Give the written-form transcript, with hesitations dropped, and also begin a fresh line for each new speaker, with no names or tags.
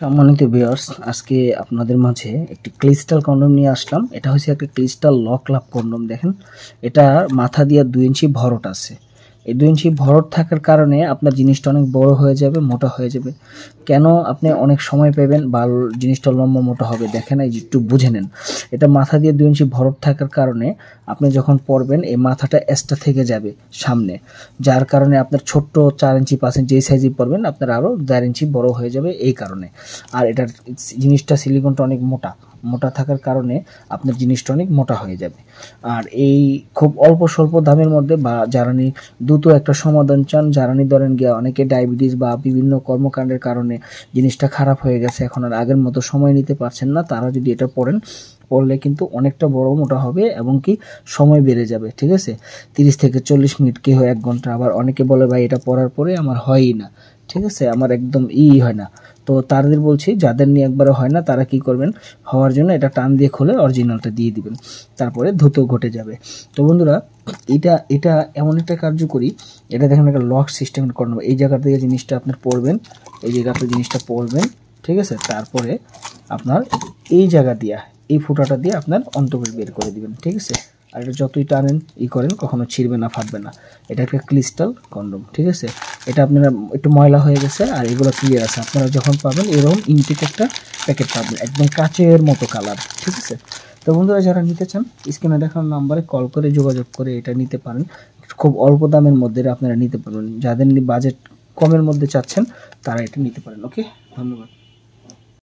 সম্মানিত ভিউয়ার্স, আজকে আপনাদের মাঝে একটি ক্রিস্টাল কন্ডম নিয়ে আসলাম। এটা হচ্ছে একটা ক্রিস্টাল লক লাভ কন্ডম। দেখেন, এটা মাথা দিয়ে 2 ইঞ্চি ভরট আছে। এই 2 ইঞ্চি ভরট থাকার কারণে আপনার জিনিসটা অনেক বড় হয়ে যাবে, মোটা হয়ে যাবে। কেন আপনি অনেক সময় পাবেন বা জিনিসটা লম্বা মোটা হবে, দেখেন এই একটু বুঝে নেন। এটা মাথা দিয়ে 2 ইঞ্চি ভরট থাকার কারণে আপনি যখন পরবেন এই মাথাটা এক্সট্রা থেকে যাবে সামনে, যার কারণে আপনার ছোট্ট 4 ইঞ্চি 5 ইঞ্চি যেই সাইজে পরবেন আপনার আরও 1.5 ইঞ্চি বড় হয়ে যাবে এই কারণে। আর এটার জিনিসটা সিলিকনটা অনেক মোটা মোটা থাকার কারণে আপনার জিনিসটা অনেক মোটা হয়ে যাবে। আর এই খুব অল্প স্বল্প দামের মধ্যে বা জ্বালানি দ্রুত একটা সমাধান চান, জ্বালানি ধরেন গিয়া অনেকে ডায়াবেটিস বা বিভিন্ন কর্মকাণ্ডের কারণে জিনিসটা খারাপ হয়ে গেছে, এখন আর আগের মতো সময় নিতে পারছেন না, তারা যদি এটা পড়লে কিন্তু অনেকটা বড় মোটা হবে এবং কি সময় বেড়ে যাবে। ঠিক আছে, 30 থেকে 40 মিনিট, কেউ 1 ঘন্টা। আবার অনেকে বলে ভাই এটা পড়ার পরে আমার হয়ই না, ঠিক আছে, আমার একদম হয় না। তো তাদের বলছি, যাদের নিয়ে একবারে হয় না তারা কি করবেন, হওয়ার জন্য এটা টান দিয়ে খুলে অরিজিনালটা দিয়ে দিবেন, তারপরে দ্রুত ঘটে যাবে। তো বন্ধুরা, এটা এমন একটা কার্যকরী, এটা দেখেন একটা লক সিস্টেম করানো। এই জায়গা থেকে জিনিসটা আপনার পড়বেন, এই জায়গাতে জিনিসটা পড়বেন, ঠিক আছে, তারপরে আপনার এই জায়গা দিয়া এই ফুটাটা দিয়ে আপনার অন্তর্বেশ বের করে দিবেন, ঠিক আছে। আর এটা যতই টানেন করেন কখনো ছিঁড়বে না, ফাটবে না। এটা একটা ক্রিস্টাল কন্ডম, ঠিক আছে। এটা আপনারা একটু ময়লা হয়ে গেছে আর এগুলো ক্লিয়ার আছে। আপনারা যখন পাবেন এরকম ইনটেক একটা প্যাকেট পাবেন, একদম কাচের মতো কালার, ঠিক আছে। তো বন্ধুরা, যারা নিতে চান স্ক্রিনে দেখানো নাম্বারে কল করে যোগাযোগ করে এটা নিতে পারেন। খুব অল্প দামের মধ্যে আপনারা নিতে পারবেন। যাদের বাজেট কমের মধ্যে চাচ্ছেন তারা এটা নিতে পারেন। ওকে, ধন্যবাদ।